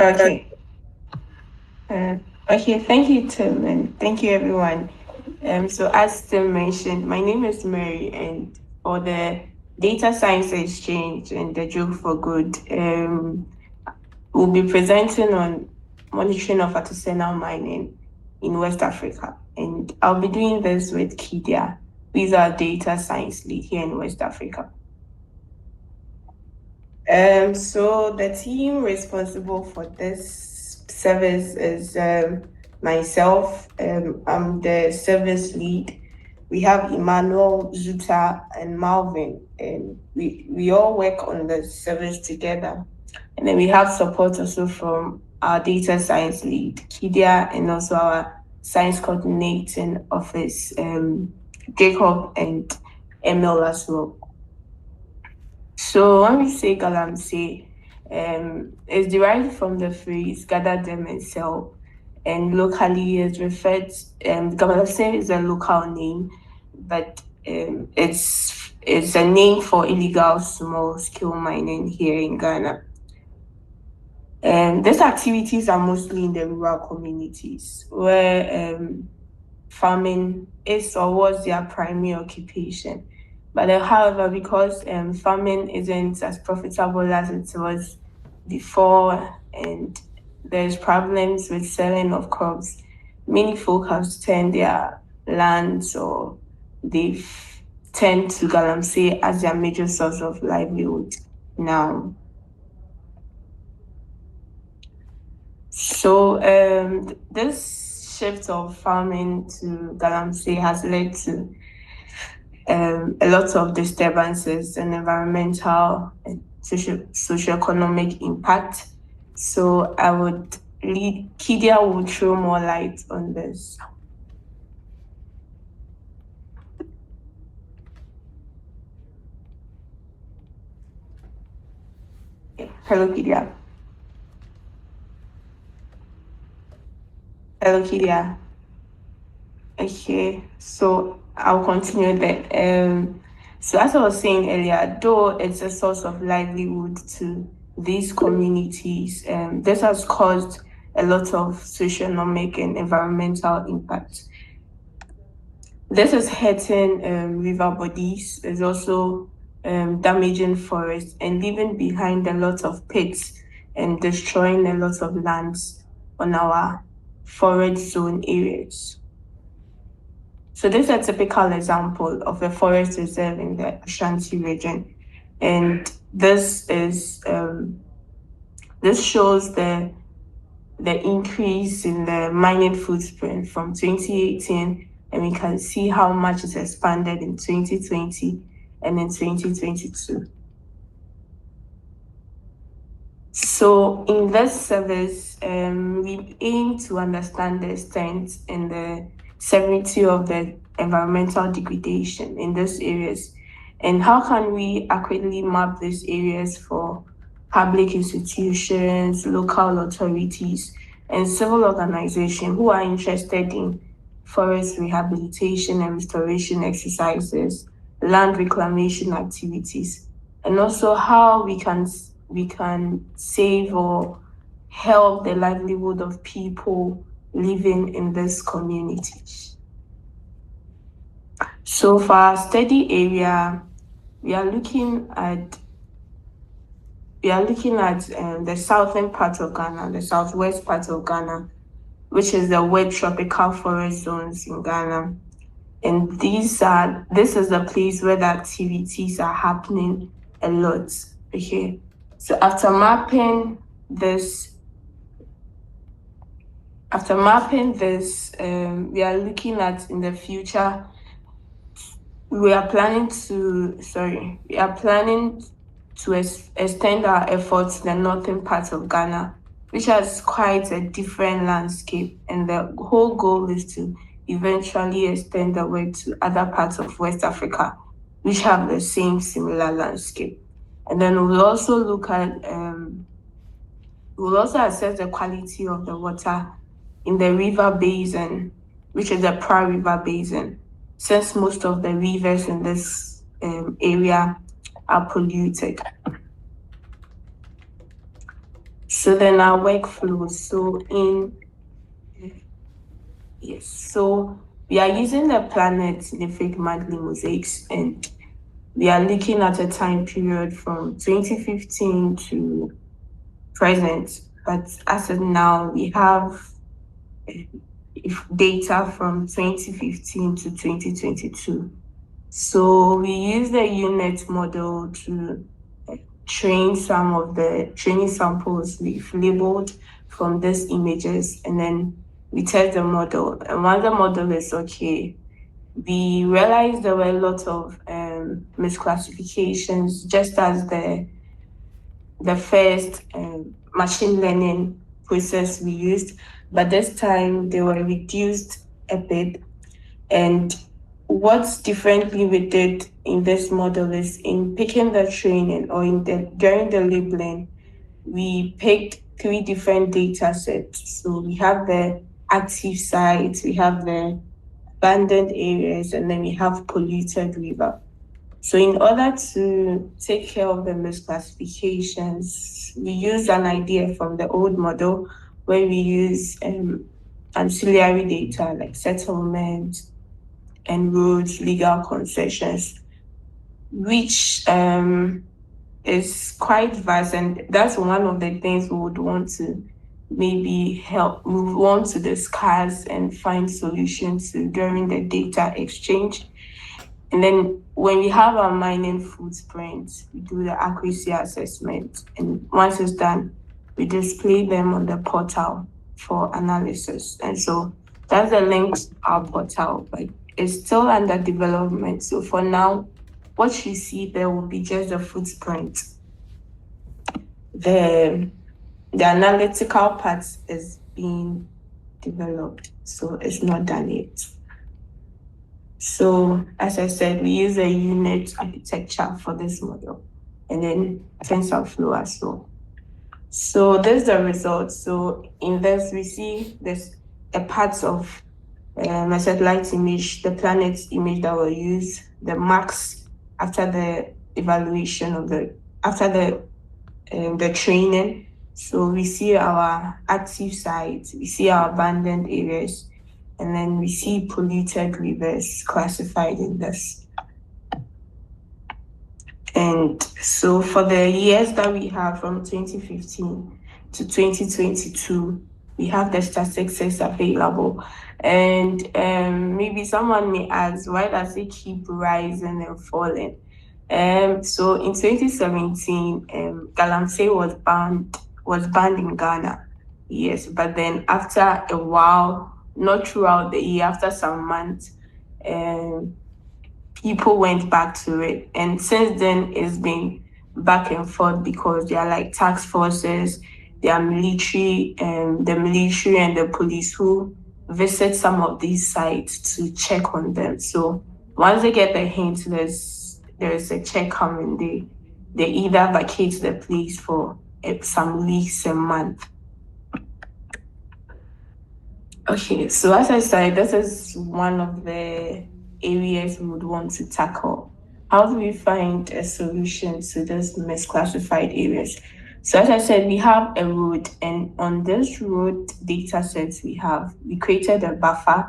Okay. Uh, okay. Thank you, Tim, and thank you, everyone. So as Tim mentioned, my name is Mary, and for the data science exchange and the joke for good, we'll be presenting on monitoring of artisanal mining in West Africa, and I'll be doing this with Kidia, who is our data science lead here in West Africa. So the team responsible for this service is myself. I'm the service lead. We have Emmanuel, Zuta, and Malvin, and we all work on the service together. And then we have support also from our data science lead, Kidia, and also our science coordinating office, Jacob and Emil as well. So when we say Galamsey, it's derived from the phrase gather them and sell, and locally is referred. Galamsey is a local name, but it's a name for illegal small scale mining here in Ghana. And these activities are mostly in the rural communities where farming is or was their primary occupation. But however, because farming isn't as profitable as it was before, and there's problems with selling of crops, many folk have turned their lands or they've turned to Galamsey as their major source of livelihood now. So this shift of farming to Galamsey has led to a lot of disturbances and environmental and socio-economic impact. So I would lead Kidia would throw more light on this. Hello, Kidia. Hello, Kidia. Okay, so I'll continue that. So as I was saying earlier, though it's a source of livelihood to these communities, this has caused a lot of socioeconomic and environmental impact. This is hurting river bodies. It's also damaging forests and leaving behind a lot of pits and destroying a lot of lands on our forest zone areas. So this is a typical example of a forest reserve in the Ashanti region, and this shows the increase in the mining footprint from 2018, and we can see how much it's expanded in 2020 and in 2022. So in this service, we aim to understand the extent and the severity of the environmental degradation in these areas, and how can we accurately map these areas for public institutions, local authorities, and civil organizations who are interested in forest rehabilitation and restoration exercises, land reclamation activities, and also how we can save or help the livelihood of people living in these communities. So for our study area, we are looking at the southern part of Ghana, the southwest part of Ghana, which is the wet tropical forest zones in Ghana. And this is the place where the activities are happening a lot. Okay. So this we are looking at in the future. We are planning to extend our efforts to the northern part of Ghana, which has quite a different landscape, and the whole goal is to eventually extend the work to other parts of West Africa, which have the same similar landscape. And then we'll also assess the quality of the water in the river basin, which is the Pra River Basin, since most of the rivers in this area are polluted. So then our workflow. So we are using the Planet NICFI Monthly mosaics, and we are looking at a time period from 2015 to present. But as of now, we have data from 2015 to 2022. So we use the UNET model to train some of the training samples we've labeled from these images, and then we test the model. And once the model is okay, we realized there were a lot of misclassifications, just as the first machine learning process we used, but this time they were reduced a bit. And what's differently we did in this model is in picking the training or during the labeling, we picked 3 different data sets. So we have the active sites, we have the abandoned areas, and then we have polluted river. So in order to take care of the misclassifications, we use an idea from the old model where we use ancillary data like settlement and roads, legal concessions, which is quite vast. And that's one of the things we would want to we want to discuss and find solutions to during the data exchange. And then when we have our mining footprint, we do the accuracy assessment. And once it's done, we display them on the portal for analysis. And so that's the link to our portal, but it's still under development. So for now, what you see there will be just the footprint. The analytical part is being developed, so it's not done yet. So as I said, we use a UNET architecture for this model, and then TensorFlow as well. So this is the result. So in this, we see there's a part of a satellite image, the planet image that will use, the marks after the evaluation of after the training. So we see our active sites, we see our abandoned areas, and then we see polluted rivers classified in this. And so for the years that we have from 2015 to 2022, we have the statistics available. And maybe someone may ask, why does it keep rising and falling? So in 2017, Galamsey was banned in Ghana. Yes, but then after a while, not throughout the year, after some months, people went back to it. And since then, it's been back and forth because they are like task forces, they are military, the military and the police who visit some of these sites to check on them. So once they get the hint, there is a check coming, they either vacate the place for some weeks, a month. Okay, so as I said, this is one of the areas we would want to tackle. How do we find a solution to this misclassified areas? So as I said, we have a road, and on this road data sets we created a buffer.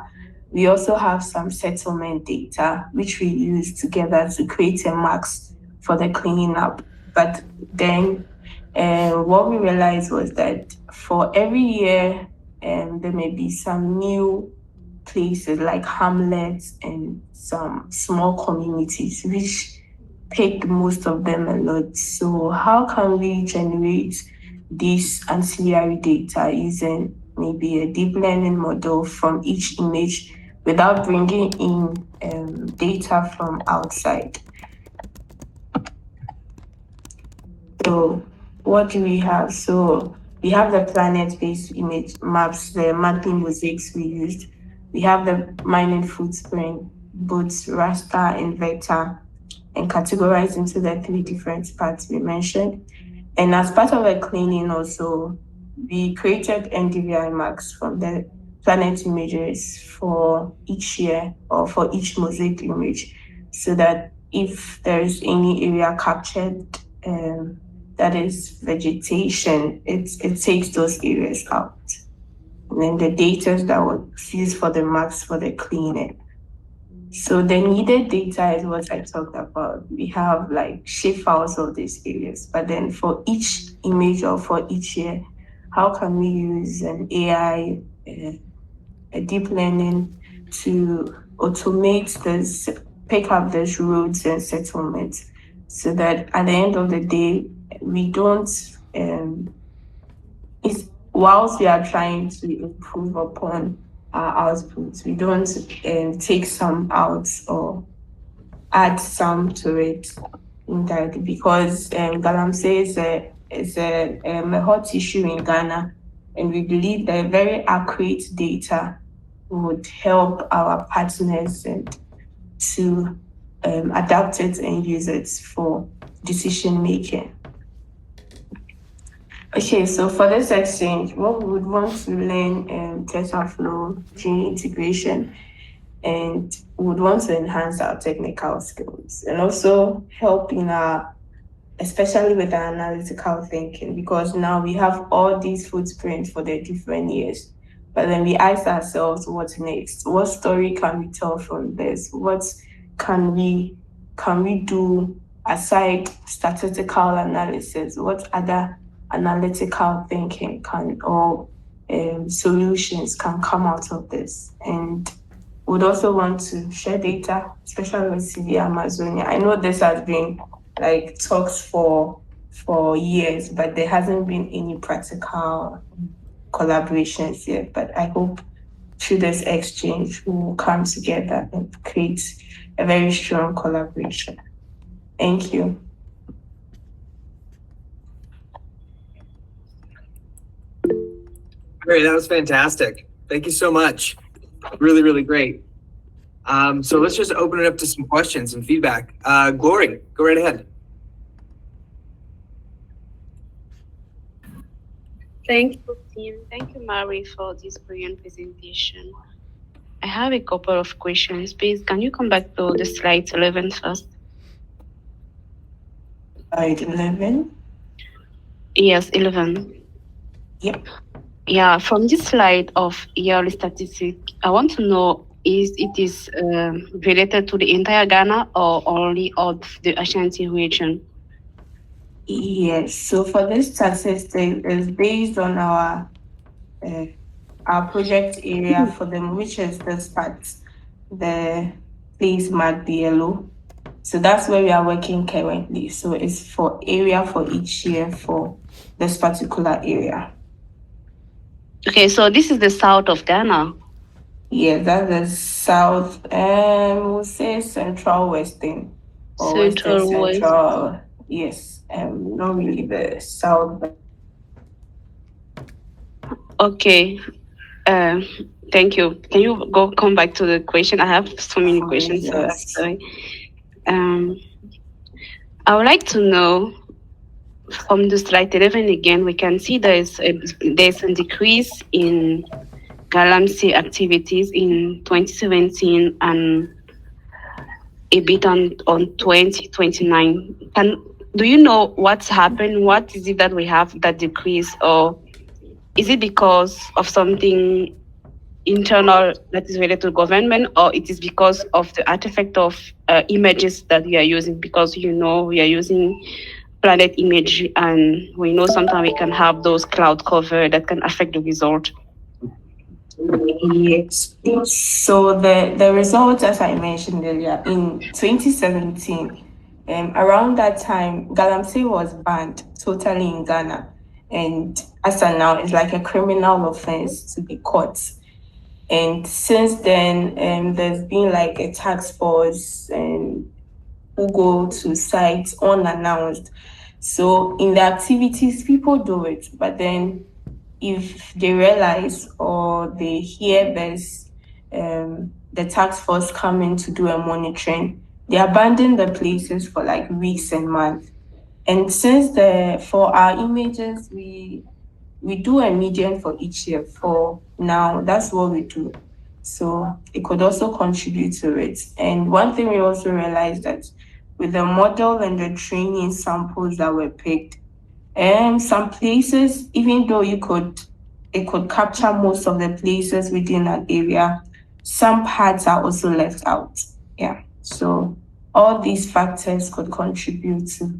We also have some settlement data, which we use together to create a max for the cleaning up. But then what we realized was that for every year, there may be some new places like hamlets and some small communities, which pick most of them a lot. So how can we generate this ancillary data using maybe a deep learning model from each image without bringing in data from outside? So what do we have? So we have the planet-based image maps, the monthly mosaics we used. We have the mining footprint, both raster and vector, and categorized into the 3 different parts we mentioned. And as part of the cleaning also, we created NDVI marks from the planet images for each year or for each mosaic image, so that if there's any area captured, that is vegetation, it takes those areas out. And then the data that was used for the maps for the cleaning. So the needed data is what I talked about. We have like shape files of these areas, but then for each image or for each year, how can we use an AI, a deep learning to automate this, pick up these roads and settlements so that at the end of the day, we don't, whilst we are trying to improve upon our outputs, we don't take some out or add some to it indirectly because Galamsey is a hot issue in Ghana, and we believe that very accurate data would help our partners and to adapt it and use it for decision making. Okay, so for this exchange, what we would want to learn TensorFlow, gene integration, and we would want to enhance our technical skills and also help in our, especially with our analytical thinking, because now we have all these footprints for the different years. But then we ask ourselves, what's next? What story can we tell from this? What can we do aside statistical analysis? What other analytical thinking or solutions can come out of this? And would also want to share data, especially with CV Amazonia. I know this has been like talks for years, but there hasn't been any practical collaborations yet. But I hope through this exchange we will come together and create a very strong collaboration. Thank you. Great, that was fantastic. Thank you so much. Really, really great. So let's just open it up to some questions and feedback. Glory, go right ahead. Thank you, Tim. Thank you, Mary, for this brilliant presentation. I have a couple of questions. Please, can you come back to the slide 11 first? Slide 11? Yes, 11. Yep. Yeah, from this slide of yearly statistics, I want to know is it related to the entire Ghana or only of the Ashanti region? Yes. So for this statistic, is based on our project area for them, which is this part, the place marked yellow. So that's where we are working currently. So it's for area for each year for this particular area. Okay, so this is the south of Ghana. Yeah, that's the south, we'll say central western or western central. Yes, not really the south. Okay. Thank you. Can you come back to the question? I have so many questions. So I'm sorry. I would like to know from the slide 11 again, we can see there's a decrease in Galamsey activities in 2017 and a bit on 2029. Do you know what's happened? What is it that we have that decrease, or is it because of something internal that is related to government, or it is because of the artifact of images that we are using? Because we are using Planet image, and we know sometimes we can have those cloud cover that can affect the result. Yes. So the results, as I mentioned earlier, in 2017, around that time, Galamsey was banned totally in Ghana. And as of now, it's like a criminal offense to be caught. And since then, there's been like a task force and who go to sites unannounced. So in the activities, people do it, but then if they realize or they hear this, the task force coming to do a monitoring, they abandon the places for like weeks and months. And since for our images, we do a median for each year. For now, that's what we do. So it could also contribute to it. And one thing we also realized that with the model and the training samples that were picked, And some places, even though it could capture most of the places within an area, some parts are also left out. Yeah. So all these factors could contribute to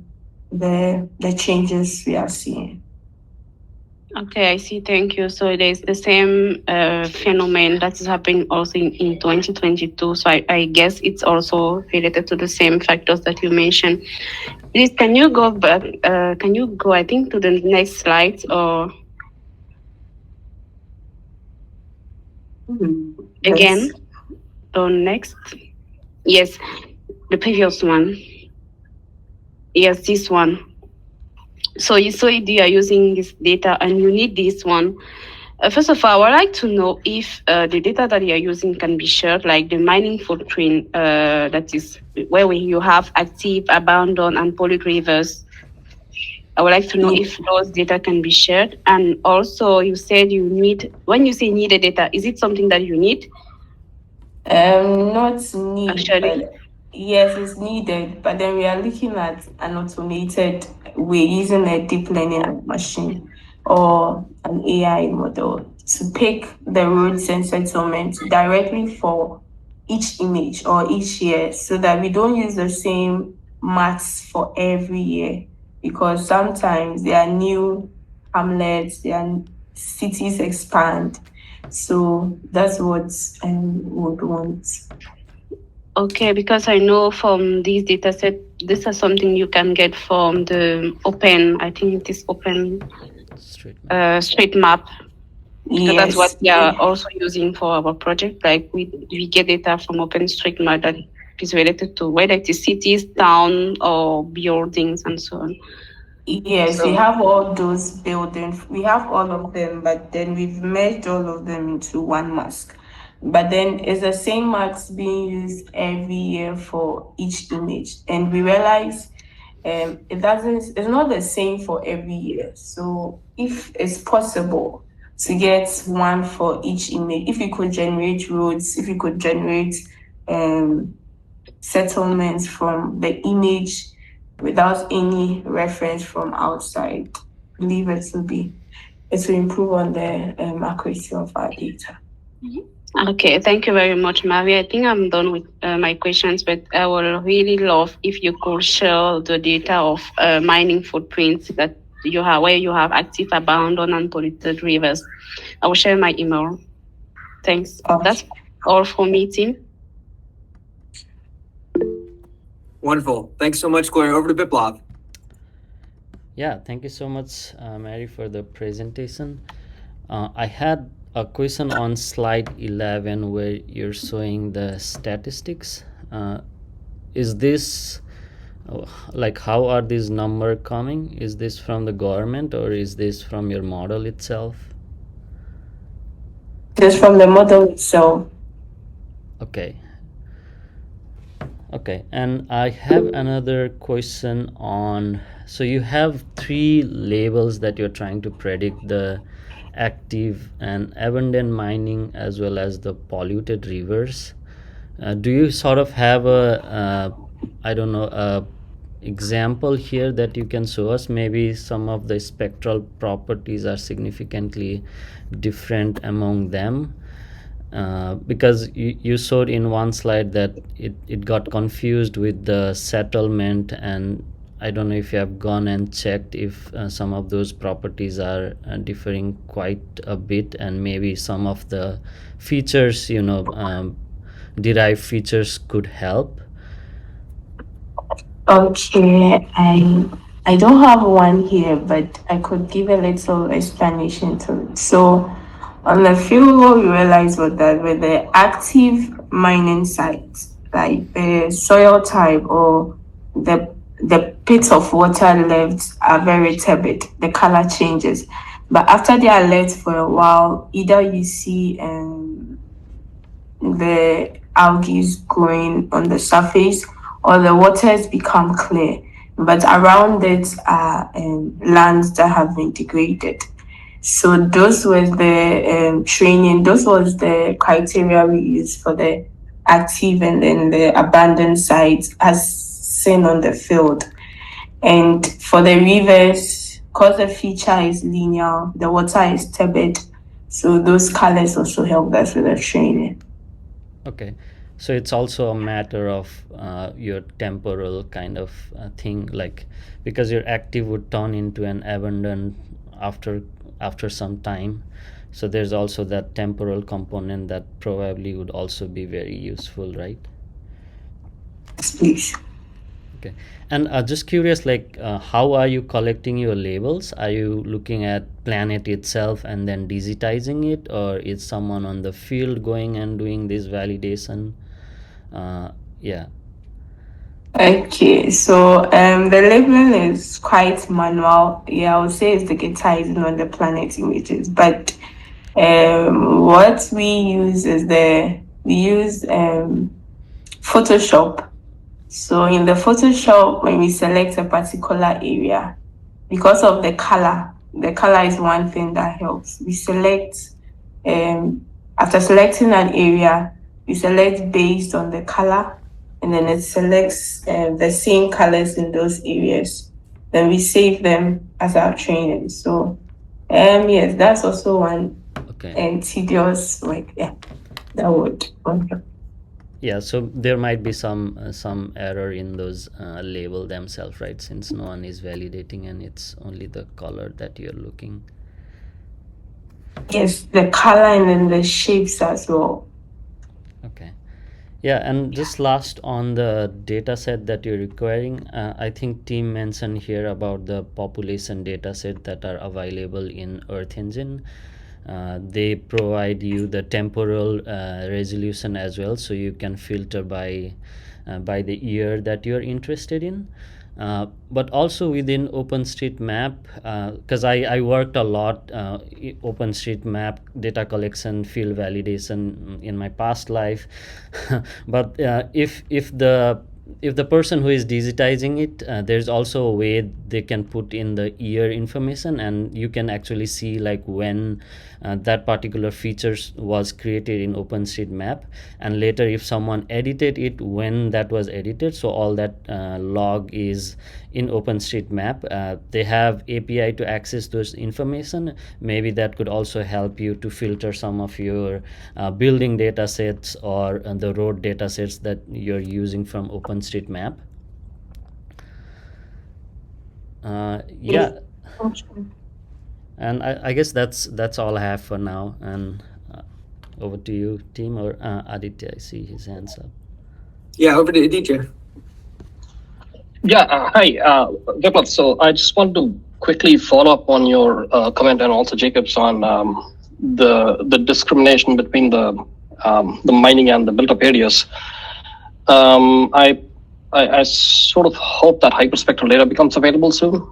the changes we are seeing. Okay, I see. Thank you. So there's the same phenomenon that is happening also in 2022. So I guess it's also related to the same factors that you mentioned. Please, can you go back? Can you go, I think, to the next slide or again? Yes. Or next? Yes, the previous one. Yes, this one. So you are using this data and you need this one. First of all, I would like to know if the data that you are using can be shared, like the mining footprint, that is where you have active, abandoned, and polluted rivers. I would like to know if those data can be shared. And also, you said you need, when you say need the data, is it something that you need? Not need, Actually, but yes, it's needed. But then we are looking at an automated way using a deep learning machine or an AI model to pick the roads and settlements directly for each image or each year so that we don't use the same maths for every year because sometimes there are new hamlets, there are cities expand. So that's what would want. okay, because I know from these data set, this is something you can get from the open, I think it is open street map. So that's what Yes. we are also using for our project. Like we get data from OpenStreetMap that is related to whether it is cities, town, or buildings, and so on. Yes, we have all those buildings. We have all of them, but then we've merged all of them into one mask. But then it's the same mask being used every year for each image. And we realize it's not the same for every year. So if it's possible to get one for each image, if you could generate roads, if you could generate settlements from the image without any reference from outside, I believe it will improve on the accuracy of our data. Okay, thank you very much, Maria. I think I'm done with my questions, but I would really love if you could share the data of mining footprints that you have, where you have active, abandoned, and polluted rivers. I will share my email. Thanks. Okay. That's all for me, team. Wonderful. Thanks so much, Gloria. Over to Biplav. Yeah, thank you so much, Mary, for the presentation. I had a question on slide 11 where you're showing the statistics. Is this like how are these numbers coming? Is this from the government or is this from your model itself? Just from the model itself. Okay. Okay, and I have another question on, so you have three labels that you're trying to predict: the active and abundant mining as well as the polluted rivers. Do you sort of have a I don't know, a example here that you can show us? Maybe some of the spectral properties are significantly different among them. Because you showed in one slide that it got confused with the settlement, and I don't know if you have gone and checked if some of those properties are differing quite a bit, and maybe some of the features, derived features could help. Okay, I don't have one here, but I could give a little explanation to it. So on the field, what we realized was that with the active mining sites, like the soil type or the pits of water left are very turbid, the color changes. But after they are left for a while, either you see the algae growing on the surface or the waters become clear. But around it are lands that have been degraded. So those was the training, those was the criteria we used for the active and then the abandoned sites as seen on the field. And for the rivers, because the feature is linear, the water is turbid, so those colors also help us with the training. Okay, so it's also a matter of your temporal kind of thing, like because your active would turn into an abundant after some time. So there's also that temporal component that probably would also be very useful, right? Yes, please. Okay, and just curious, like how are you collecting your labels? Are you looking at Planet itself and then digitizing it, or is someone on the field going and doing this validation? Yeah. Okay, so the labeling is quite manual. Yeah, I would say it's digitizing on the Planet images, but what we use is we use Photoshop. So in the Photoshop, when we select a particular area, because of the color is one thing that helps. We select, after selecting an area, we select based on the color, and then it selects the same colors in those areas. Then we save them as our training. So, yes, that's also one tedious, like, yeah, that would. Yeah, so there might be some error in those label themselves, right? Since no one is validating and it's only the color that you're looking. Yes, the color and then the shapes as well. Okay. Yeah, and just last on the data set that you're requiring, I think team mentioned here about the population data set that are available in Earth Engine. They provide you the temporal resolution as well, so you can filter by the year that you're interested in. But also within OpenStreetMap, because I worked a lot OpenStreetMap data collection, field validation in my past life. But if the person who is digitizing it, there's also a way they can put in the year information, and you can actually see like when that particular feature was created in OpenStreetMap, and later if someone edited it, when that was edited. So all that log is in OpenStreetMap. They have API to access those information. Maybe that could also help you to filter some of your building data sets or the road data sets that you're using from OpenStreetMap. Yeah. And I guess that's all I have for now. And over to you, team, or Aditya. I see his hands up. Yeah, over to Aditya. Yeah, hi, Viplav. So I just want to quickly follow up on your comment, and also Jacob's, on the discrimination between the mining and the built-up areas. I sort of hope that hyperspectral data becomes available soon,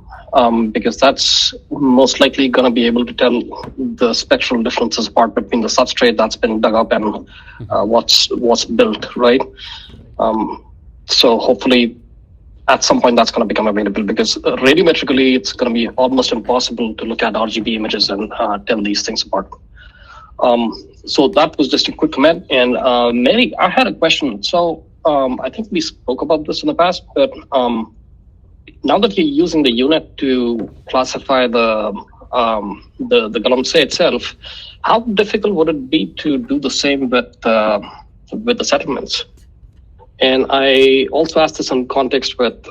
because that's most likely going to be able to tell the spectral differences apart between the substrate that's been dug up and what's built, right? So hopefully at some point that's going to become available, because radiometrically it's going to be almost impossible to look at RGB images and tell these things apart. So that was just a quick comment. And Mary, I had a question. So I think we spoke about this in the past, but now that you're using the UNET to classify the Galamsey itself, how difficult would it be to do the same with the settlements? And I also asked this in context with,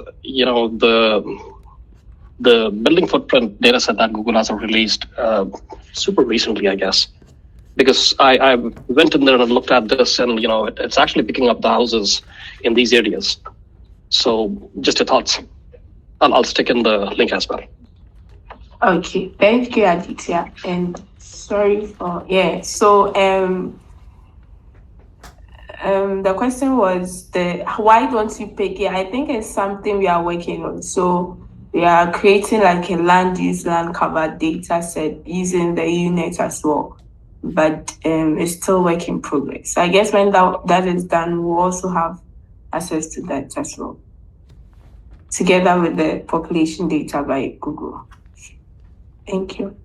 the building footprint data set that Google has released super recently, I guess. Because I went in there and looked at this, and it's actually picking up the houses in these areas. So just your thoughts. I'll stick in the link as well. Okay, thank you, Aditya. And sorry for So the question was why don't you pick it? I think it's something we are working on. So we are creating like a land cover data set using the UNET as well. But it's still work in progress. I guess when that is done, we'll also have access to that as well, together with the population data by Google. Thank you.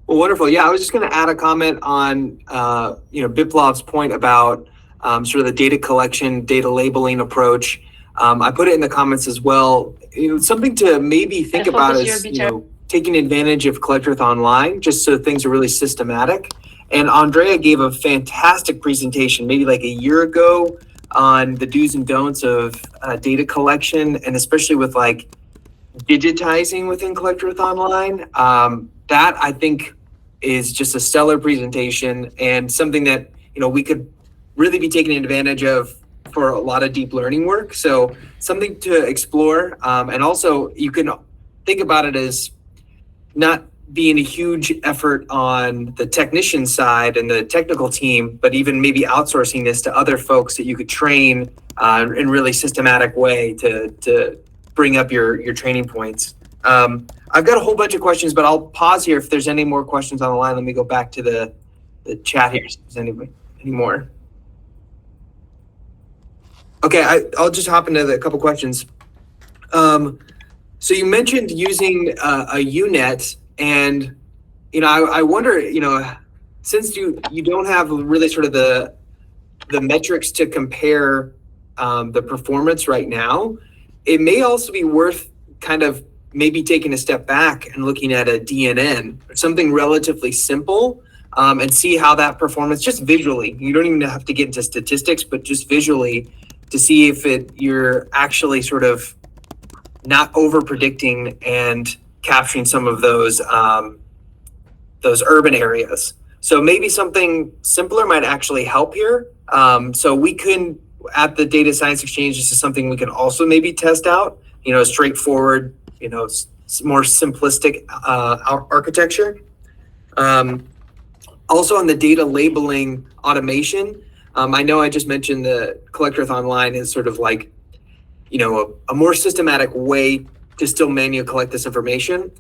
Well, wonderful. Yeah, I was just going to add a comment on, Biplav's point about sort of the data collection, data labeling approach. I put it in the comments as well. Something to maybe think about is, taking advantage of Collect Earth Online, just so things are really systematic. And Andrea gave a fantastic presentation maybe like a year ago on the do's and don'ts of data collection, and especially with like digitizing within Collect Earth Online. That I think is just a stellar presentation, and something that we could really be taking advantage of for a lot of deep learning work. So something to explore, and also you can think about it as not being a huge effort on the technician side and the technical team, but even maybe outsourcing this to other folks that you could train in really systematic way to bring up your training points. I've got a whole bunch of questions, but I'll pause here. If there's any more questions on the line, let me go back to the chat here. If there's any more. Okay, I'll just hop into a couple questions. So you mentioned using a UNET, and I wonder, since you don't have really sort of the metrics to compare the performance right now, it may also be worth kind of maybe taking a step back and looking at a DNN, something relatively simple, and see how that performance, just visually, you don't even have to get into statistics, but just visually, to see if you're actually sort of not over predicting and capturing some of those urban areas. So maybe something simpler might actually help here. So we can, at the Data Science Exchange, this is something we can also maybe test out, straightforward, more simplistic architecture. Also on the data labeling automation, I know I just mentioned the Collect Earth Online is sort of like, a more systematic way to still manually collect this information.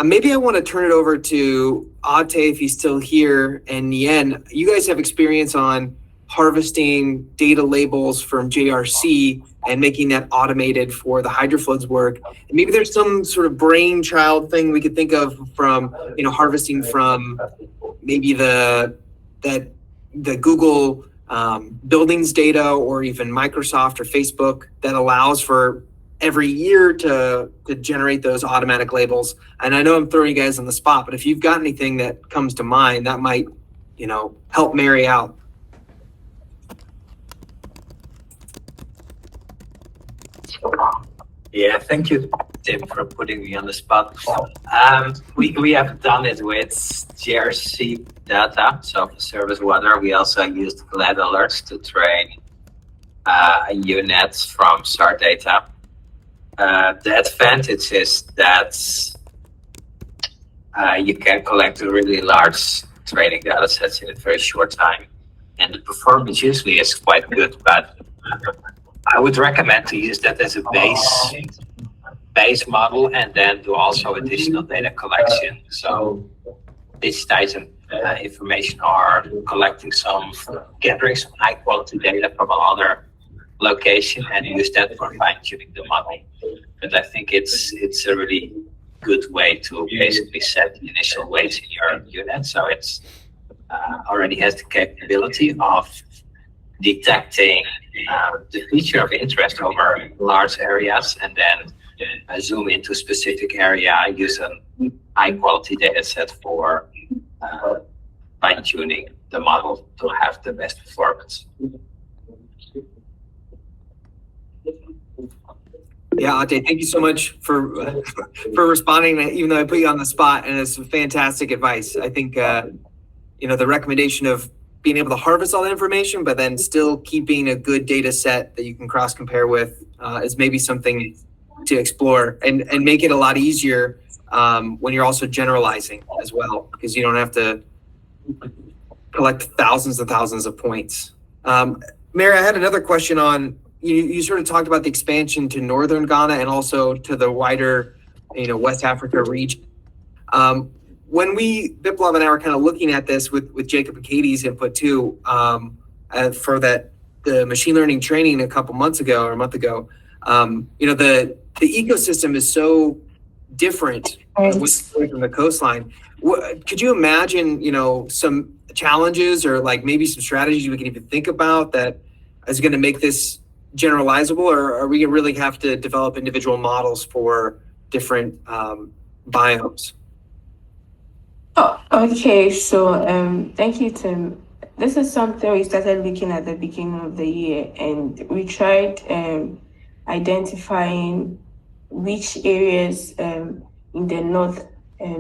Maybe I want to turn it over to Ate if he's still here, and Nien. You guys have experience on harvesting data labels from JRC and making that automated for the hydrofloods work. And maybe there's some sort of brainchild thing we could think of from, harvesting from maybe the Google buildings data, or even Microsoft or Facebook, that allows for every year to generate those automatic labels. And I know I'm throwing you guys on the spot, but if you've got anything that comes to mind, that might, help marry out. Yeah, thank you, Tim, for putting me on the spot. We have done it with JRC data, so for service weather. We also used glad alerts to train UNETs from SAR data. The advantage is that you can collect a really large training data sets in a very short time, and the performance usually is quite good, but I would recommend to use that as a base model, and then do also additional data collection. So digitizing information, or gathering some high quality data from another location and use that for fine tuning the model. But I think it's a really good way to basically set the initial weights in your UNET. So it's already has the capability of detecting the feature of interest over large areas, and then zoom into a specific area, use a high quality data set for fine tuning the model to have the best performance. Yeah, Ate, thank you so much for responding, even though I put you on the spot, and it's fantastic advice. I think the recommendation of being able to harvest all the information, but then still keeping a good data set that you can cross compare with is maybe something to explore, and make it a lot easier when you're also generalizing as well, because you don't have to collect thousands and thousands of points. Mary, I had another question on, you sort of talked about the expansion to northern Ghana and also to the wider, West Africa region. When Biplav and I were kind of looking at this with Jacob and Katie's input too, for the machine learning training a month ago, the ecosystem is so different from the coastline. Could you imagine, some challenges or like maybe some strategies we can even think about that is going to make this, generalizable, or are we really have to develop individual models for different biomes? Oh, okay, so thank you, Tim. This is something we started looking at the beginning of the year, and we tried identifying which areas in the north,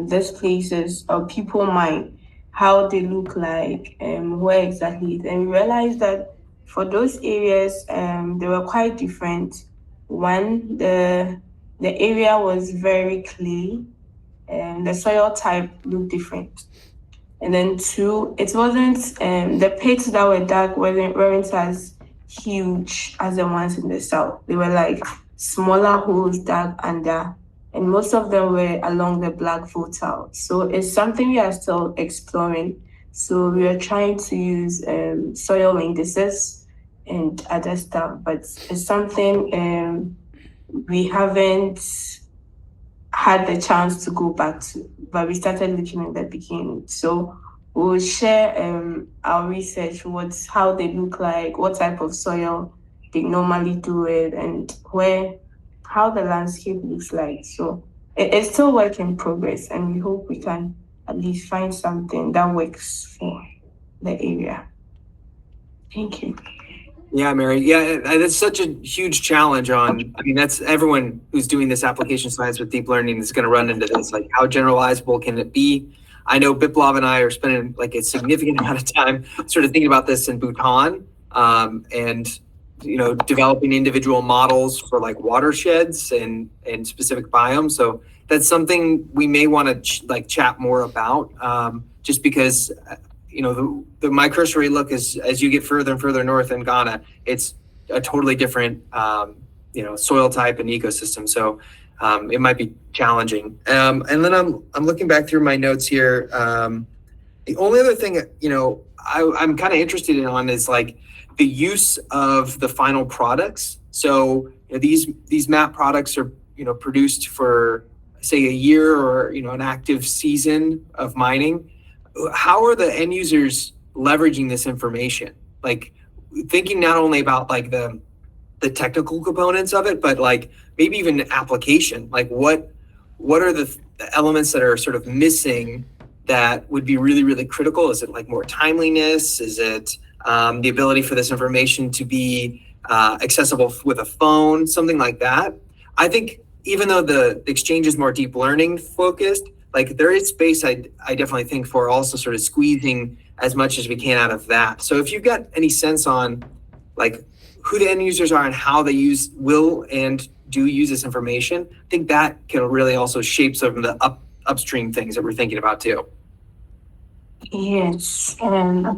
these places or people mine, how they look like, where exactly. And we realized that for those areas, they were quite different. One, the area was very clay, and the soil type looked different. And then two, it wasn't the pits that were dark weren't as huge as the ones in the south. They were like smaller holes dug under, and most of them were along the black votal. So it's something we are still exploring. So we are trying to use soil indices and other stuff, but it's something we haven't had the chance to go back to, but we started looking at the beginning. So we'll share our research, how they look like, what type of soil they normally do it, and how the landscape looks like. So it's still work in progress, and we hope we can at least find something that works for the area. Thank you. Yeah, Mary. Yeah, that's such a huge challenge that's everyone who's doing this application science with deep learning is going to run into this. Like, how generalizable can it be? I know Biplav and I are spending like a significant amount of time sort of thinking about this in Bhutan, and developing individual models for like watersheds and specific biomes. So that's something we may want to chat more about, just because the my cursory look is, as you get further and further north in Ghana, it's a totally different soil type and ecosystem. So it might be challenging. And then I'm looking back through my notes here. The only other thing I'm kind of interested in is like the use of the final products. So these map products are produced for say a year or an active season of mining. How are the end users leveraging this information? Like, thinking not only about like the technical components of it, but like maybe even application. Like, what are the elements that are sort of missing that would be really, really critical? Is it like more timeliness? Is it the ability for this information to be accessible with a phone, something like that? I think even though the exchange is more deep learning focused, like there is space, I definitely think, for also sort of squeezing as much as we can out of that. So if you've got any sense on like who the end users are and how they will and do use this information, I think that can really also shape some of the upstream things that we're thinking about too. Yes. I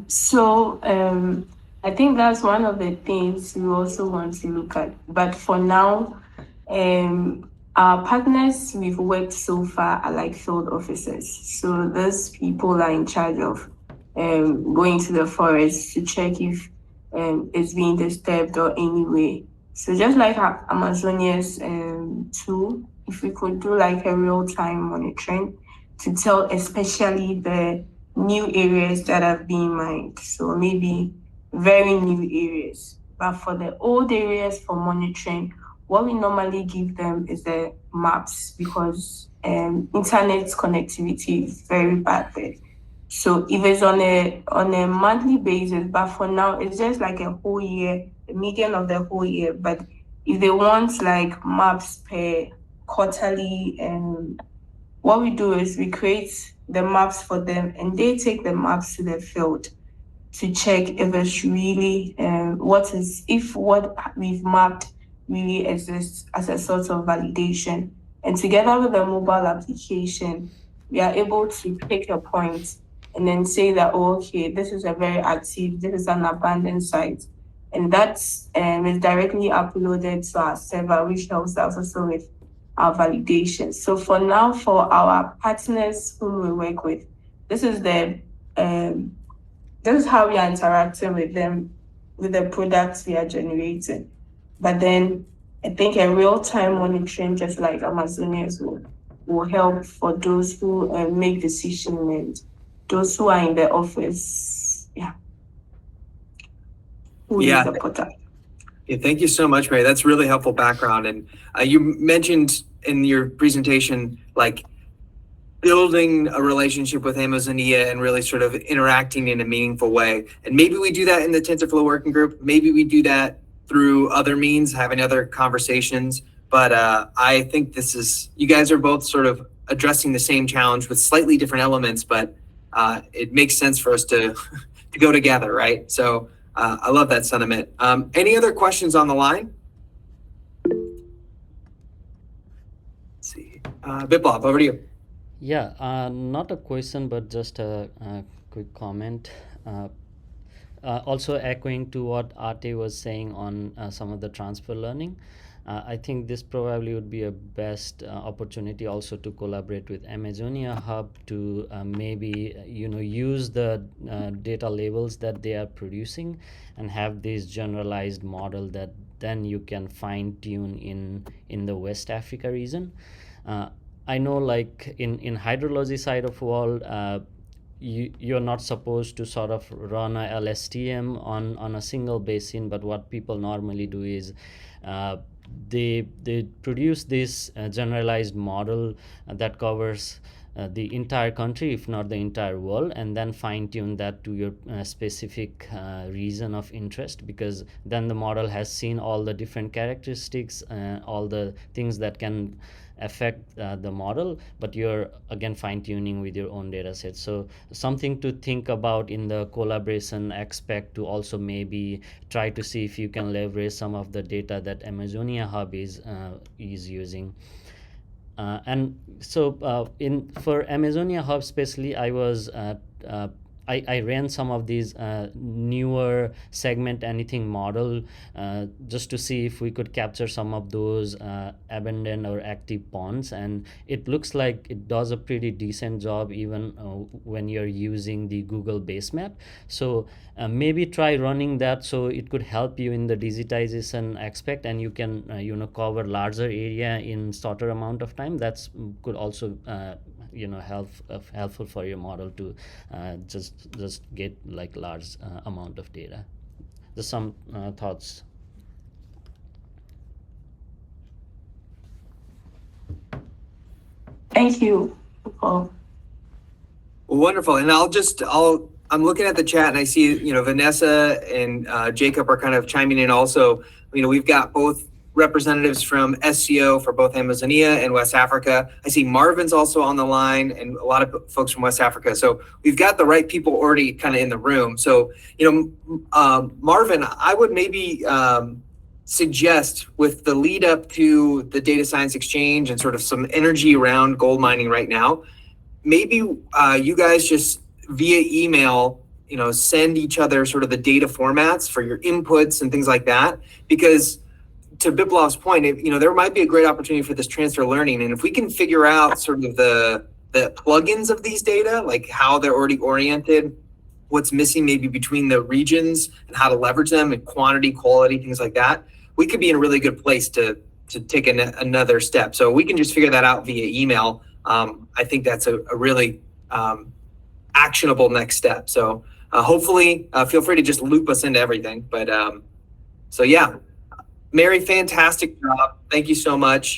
think that's one of the things we also want to look at. But for now, our partners we've worked so far are like field officers. So those people are in charge of going to the forest to check if it's being disturbed or anyway. So just like Amazonia's tool, if we could do like a real-time monitoring to tell especially the new areas that have been mined. So maybe very new areas. But for the old areas for monitoring, what we normally give them is the maps, because internet connectivity is very bad there. So if it's on a monthly basis, but for now it's just like a whole year, the median of the whole year. But if they want like maps per quarterly, what we do is we create the maps for them, and they take the maps to the field to check if it's really what we've mapped really exists as a sort of validation. And together with the mobile application, we are able to pick a point and then say that, oh, okay, this is a very active, this is an abandoned site. And that's is directly uploaded to our server, which helps us also with our validation. So for now, for our partners whom we work with, this is how we are interacting with them, with the products we are generating. But then I think a real-time monitoring, just like Amazonians, will help for those who make decisions and those who are in the office. Yeah. Who use the portal. Yeah, thank you so much, Mary. That's really helpful background. And you mentioned in your presentation, like building a relationship with Amazonia and really sort of interacting in a meaningful way. And maybe we do that in the TensorFlow working group. Maybe we do that through other means, having other conversations. But I think you guys are both sort of addressing the same challenge with slightly different elements, but it makes sense for us to go together, right? So I love that sentiment. Any other questions on the line? Let's see. Biplav, over to you. Yeah, not a question, but just a quick comment. Also echoing to what Arte was saying on some of the transfer learning. I think this probably would be a best opportunity also to collaborate with Amazonia Hub to maybe use the data labels that they are producing and have this generalized model that then you can fine tune in the West Africa region. I know, like in hydrology side of world, you're not supposed to sort of run a LSTM on a single basin, but what people normally do is they produce this generalized model that covers the entire country, if not the entire world, and then fine tune that to your specific region of interest, because then the model has seen all the different characteristics, all the things that can affect the model, but you're again fine-tuning with your own data set. So something to think about in the collaboration aspect, to also maybe try to see if you can leverage some of the data that Amazonia Hub is using. And so for Amazonia Hub especially, I was I ran some of these newer segment anything model just to see if we could capture some of those abandoned or active ponds, and it looks like it does a pretty decent job even when you're using the Google base map. So maybe try running that, so it could help you in the digitization aspect, and you can cover larger area in shorter amount of time. That's could also helpful for your model to just get like large amount of data. Just some thoughts. Thank you, Paul. Wonderful. And I'm looking at the chat and I see, Vanessa and Jacob are kind of chiming in also. We've got both representatives from SCO for both Amazonia and West Africa. I see Marvin's also on the line and a lot of folks from West Africa. So we've got the right people already kind of in the room. So, Marvin, I would maybe suggest, with the lead up to the Data Science Exchange and sort of some energy around gold mining right now, maybe you guys just via email, send each other sort of the data formats for your inputs and things like that, because to Biplav's point, there might be a great opportunity for this transfer learning. And if we can figure out sort of the plugins of these data, like how they're already oriented, what's missing maybe between the regions and how to leverage them, and quantity, quality, things like that, we could be in a really good place to take another step. So we can just figure that out via email. I think that's a really actionable next step. So hopefully feel free to just loop us into everything. But so yeah. Mary, fantastic job. Thank you so much.